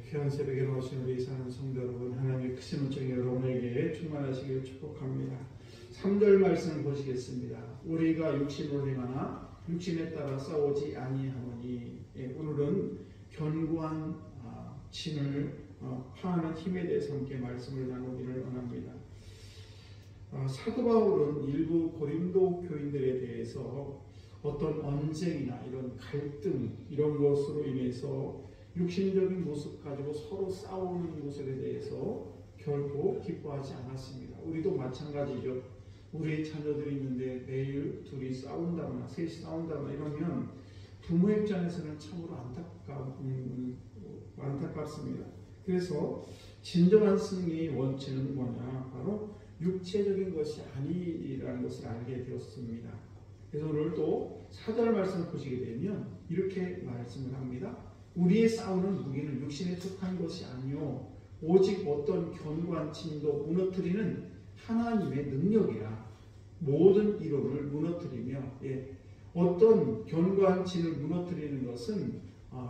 귀한 새벽에 나오신 우리 사는 성도 여러분, 하나님의 크신 은총이 여러분에게 충만하시길 축복합니다. 3절 말씀을 보시겠습니다. 우리가 육신으로 행하나 육신에 따라 싸우지 아니하노니. 오늘은 견고한 진을 파하는 힘에 대해서 함께 말씀을 나누기를 원합니다. 사도 바울은 일부 고린도 교인들에 대해서 어떤 언쟁이나 이런 갈등 이런 것으로 인해서 육신적인 모습 가지고 서로 싸우는 모습에 대해서 결코 기뻐하지 않았습니다. 우리도 마찬가지죠. 우리의 자녀들이 있는데 매일 둘이 싸운다거나 셋이 싸운다거나 이러면 부모 입장에서는 참으로 안타깝습니다. 그래서 진정한 승리의 원칙은 뭐냐? 바로 육체적인 것이 아니라는 것을 알게 되었습니다. 그래서 오늘 또 4절 말씀을 보시게 되면 이렇게 말씀을 합니다. 우리의 싸우는 무기는 육신에 속한 것이 아니요 오직 어떤 견고한 진도 무너뜨리는 하나님의 능력이라. 모든 이론을 무너뜨리며 어떤 견고한 진을 무너뜨리는 것은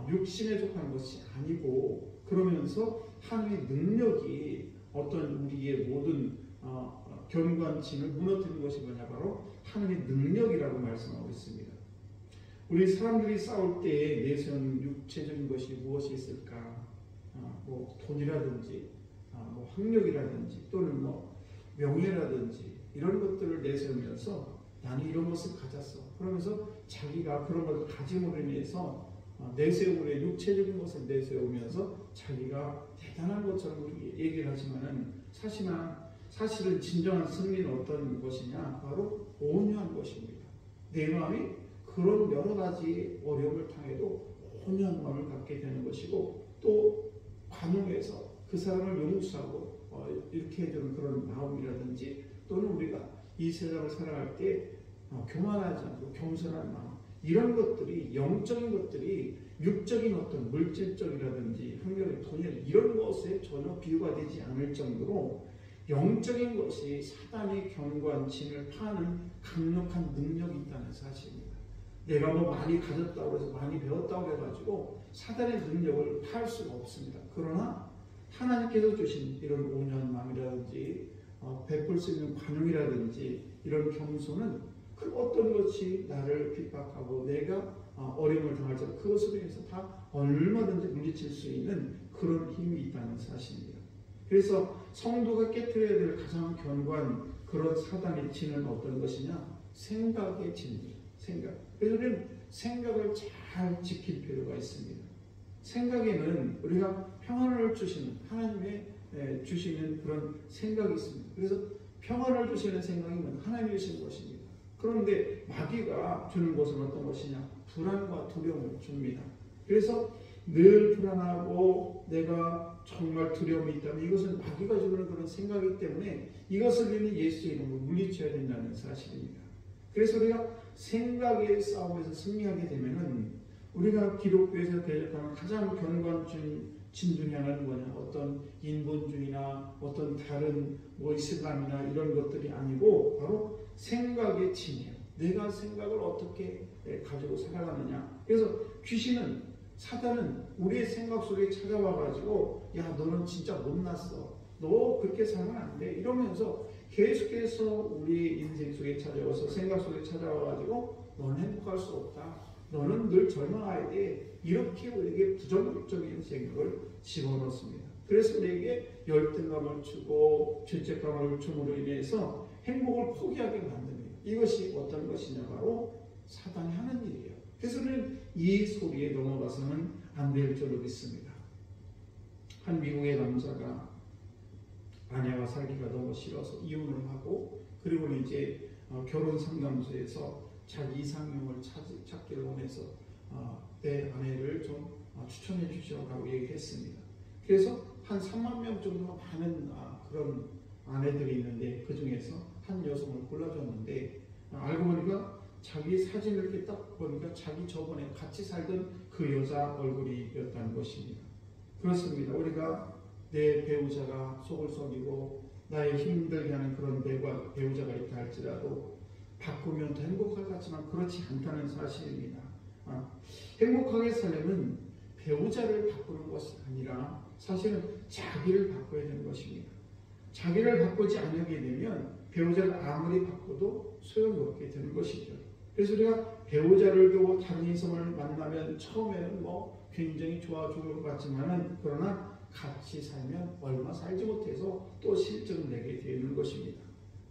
육신에 속한 것이 아니고, 그러면서 하나님의 능력이 어떤 우리의 모든 견고한 진을 무너뜨리는 것이 뭐냐? 바로 하나님의 능력이라고 말씀하고 있습니다. 우리 사람들이 싸울 때 내세우는 육체적인 것이 무엇이 있을까? 돈이라든지 학력이라든지 또는 명예라든지 이런 것들을 내세우면서 나는 이런 것을 가졌어. 그러면서 자기가 그런 것을 가짐으로 인해서 내세우는 육체적인 것을 내세우면서 자기가 대단한 것처럼 얘기를 하지만은 사실은 진정한 승리는 어떤 것이냐? 바로 온유한 것입니다. 내 마음이 그런 여러 가지 어려움을 당해도 온유한 마음을 갖게 되는 것이고, 또 관용해서 그 사람을 용서하고 이렇게 해주는 그런 마음이라든지, 또는 우리가 이 세상을 살아갈 때 교만하지 않고 겸손한 마음, 이런 것들이 영적인 것들이 육적인 어떤 물질적이라든지 학력의 돈이 이런 것에 전혀 비유가 되지 않을 정도로 영적인 것이 사단의 견고한 진을 파는 강력한 능력이 있다는 사실입니다. 내가 많이 가졌다고 해서 많이 배웠다고 해가지고 사단의 능력을 파할 수가 없습니다. 그러나 하나님께서 주신 이런 온유한 마음이라든지 베풀 수 있는 관용이라든지 이런 겸손은 그 어떤 것이 나를 핍박하고 내가 어려움을 당할지라도 그것으로 인해서 다 얼마든지 물리칠 수 있는 그런 힘이 있다는 사실입니다. 그래서 성도가 깨트려야 될 가장 견고한 그런 사단의 진은 어떤 것이냐? 생각의 진입니다. 그래서 우리는 생각을 잘 지킬 필요가 있습니다. 생각에는 우리가 평안을 주시는 하나님의 주시는 그런 생각이 있습니다. 그래서 평안을 주시는 생각이면 하나님이 주신 것입니다. 그런데 마귀가 주는 것은 어떤 것이냐? 불안과 두려움을 줍니다. 그래서 늘 불안하고 내가 정말 두려움이 있다면 이것은 마귀가 주는 그런 생각이기 때문에 이것을 위해 예수의 이름으로 물리쳐야 된다는 사실입니다. 그래서 우리가 생각의 싸움에서 승리하게 되면은 우리가 기독교에서 대적하는 가장 견고한 진 중에 하나는 뭐냐? 어떤 인본주의나 어떤 다른 이슬람이나 이런 것들이 아니고 바로 생각의 진이에요. 내가 생각을 어떻게 가지고 살아가느냐. 그래서 사단은 우리의 생각 속에 찾아와가지고 야 너는 진짜 못났어. 너 그렇게 살면 안 돼. 이러면서 계속해서 우리 인생 속에 찾아와서 생각 속에 찾아와가지고 너는 행복할 수 없다. 너는 늘 절망해야 돼. 이렇게 우리에게 부정적인 생각을 집어넣습니다. 그래서 우리에게 열등감을 주고 죄책감을 줌으로 인해서 행복을 포기하게 만듭니다. 이것이 어떤 것이냐? 바로 사단이 하는 일이에요. 그래서 우리는 이 소리에 넘어가서는 안 될 줄로 믿습니다. 한 미국의 남자가 아내와 살기가 너무 싫어서 이혼을 하고, 그리고 이제 결혼 상담소에서 자기 이상형을 찾기를 원해서 내 아내를 좀 추천해 주시라고 얘기했습니다. 그래서 한 3만 명 정도가 많은 그런 아내들이 있는데 그 중에서 한 여성을 골라줬는데 알고 보니까 자기 사진을 이렇게 딱 보니까 자기 저번에 같이 살던 그 여자 얼굴이었다는 것입니다. 그렇습니다. 우리가 내 배우자가 속을 썩이고 나의 힘들게 하는 그런 배우자가 있다 할지라도 바꾸면 더 행복할 것 같지만 그렇지 않다는 사실입니다. 행복하게 살려면 배우자를 바꾸는 것이 아니라 사실은 자기를 바꿔야 되는 것입니다. 자기를 바꾸지 않게 되면 배우자를 아무리 바꿔도 소용이 없게 되는 것이죠. 그래서 우리가 배우자를 두고 다른 이성을 만나면 처음에는 굉장히 좋아 죽을 것 같지만은 그러나 같이 살면 얼마 살지 못해서 또 실증을 내게 되는 것입니다.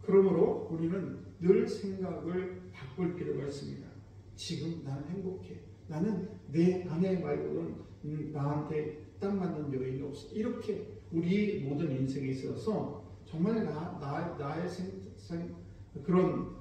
그러므로 우리는 늘 생각을 바꿀 필요가 있습니다. 지금 나는 행복해. 나는 내 아내 말고는 나한테 딱 맞는 여인이 없어. 이렇게 우리 모든 인생에 있어서 정말 나의 그런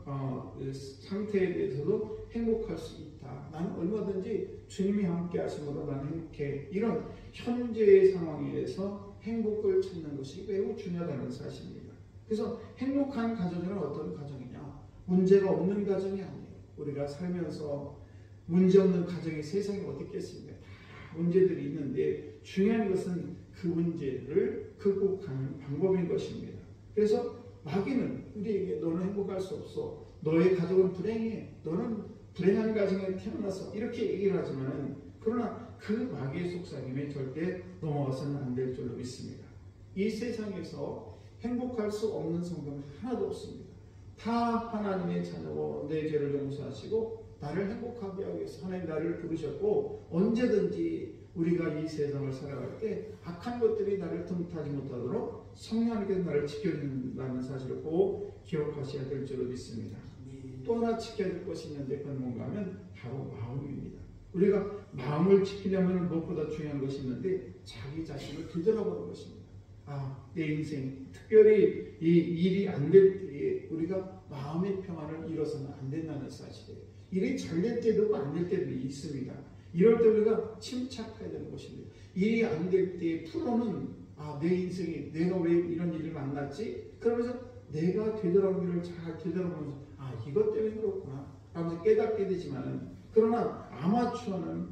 상태에 대해서도 행복할 수 있다. 나는 얼마든지 주님이 함께 하심으로 나는 행복해. 이런 현재의 상황에서 행복을 찾는 것이 매우 중요하다는 사실입니다. 그래서 행복한 가정은 어떤 가정이냐? 문제가 없는 가정이 아니에요. 우리가 살면서 문제없는 가정이 세상에 어디 있겠습니까? 다 문제들이 있는데 중요한 것은 그 문제를 극복하는 방법인 것입니다. 그래서 마귀는 우리에게 너는 행복할 수 없어. 너의 가족은 불행해. 너는 불행한 가정에 태어나서 이렇게 얘기를 하지만 그러나 그 마귀의 속삭임에 절대 넘어가서는 안 될 줄로 믿습니다. 이 세상에서 행복할 수 없는 성도는 하나도 없습니다. 다 하나님의 자녀고 내 죄를 용서하시고 나를 행복하게 하기 위해서 하나님 나를 부르셨고 언제든지 우리가 이 세상을 살아갈 때 악한 것들이 나를 틈타지 못하도록 성령님께서 나를 지켜준다는 사실을 꼭 기억하셔야 될 줄로 믿습니다. 또 하나 지켜야 될 것이 있는데 그건 뭔가 하면 바로 마음입니다. 우리가 마음을 지키려면 무엇보다 중요한 것이 있는데 자기 자신을 되돌아보는 것입니다. 내 인생 특별히 이 일이 안 될 때에 우리가 마음의 평안을 잃어서는 안 된다는 사실이에요. 일이 잘 될 때도 안 될 때도 있습니다. 이럴 때 우리가 침착해야 되는 것입니다. 일이 안 될 때 프로는 내 인생에 내가 왜 이런 일을 만났지? 그러면서 내가 되돌아보기를 잘 되돌아보면서 이것 때문에 그렇구나 라면서 깨닫게 되지만은 그러나 아마추어는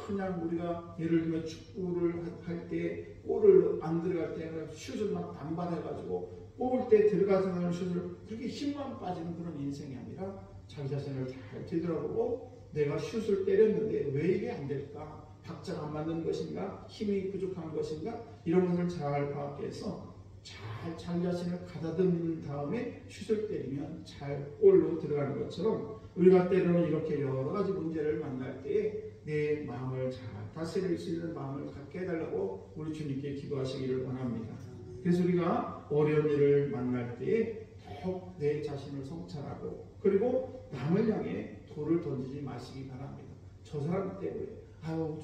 그냥 우리가 예를 들면 축구를 할 때 골을 안 들어갈 때 슛을 막 반발해가지고 뽑을 때 들어가지 않는 슛을 그렇게 힘만 빠지는 그런 인생이 아니라 자기 자신을 잘 되돌아보고 내가 슛을 때렸는데 왜 이게 안 될까? 박자가 안 맞는 것인가? 힘이 부족한 것인가? 이런 것을 잘 파악해서 잘 자기 자신을 가다듬는 다음에 슛을 때리면 잘 골로 들어가는 것처럼 우리가 때로는 이렇게 여러 가지 문제를 만날 때에 내 마음을 잘 다스릴 수 있는 마음을 갖게 해달라고 우리 주님께 기도하시기를 원합니다. 그래서 우리가 어려운 일을 만날 때에 더욱 내 자신을 성찰하고 그리고 남을 향해 돌을 던지지 마시기 바랍니다. 저 사람 때문에,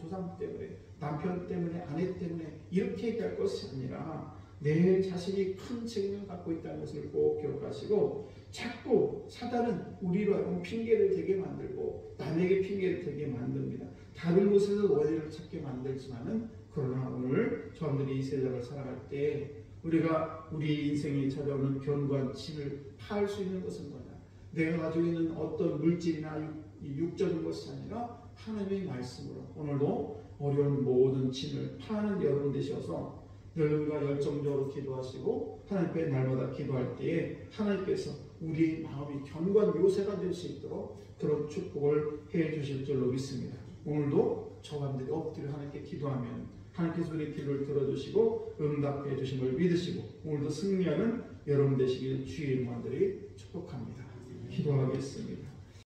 저 사람 때문에, 남편 때문에, 아내 때문에 이렇게 얘기할 것이 아니라 내 자신이 큰 책임을 갖고 있다는 것을 꼭 기억하시고 자꾸 사단은 우리로 하여금 핑계를 대게 만들고 남에게 핑계를 대게 만듭니다. 다른 곳에서 원인을 찾게 만들지만은 그러나 오늘 저들이 이 세상을 살아갈 때 우리가 우리 인생에 찾아오는 견고한 진을 파할 수 있는 것은 뭐냐? 내가 가지고 있는 어떤 물질이나 육적인 것이 아니라 하나님의 말씀으로 오늘도 어려운 모든 진을 파는 여러분 되셔서 늘 열정적으로 기도하시고 하나님께 날마다 기도할 때에 하나님께서 우리 마음이 견고한 요새가 될 수 있도록 그런 축복을 해 주실 줄로 믿습니다. 오늘도 저감들이 엎드려 하나님께 기도하면 하나님께서 우리 기도를 들어주시고 응답해 주심을 믿으시고 오늘도 승리하는 여러분 되시길 주의 이름으로 축복합니다. 기도하겠습니다.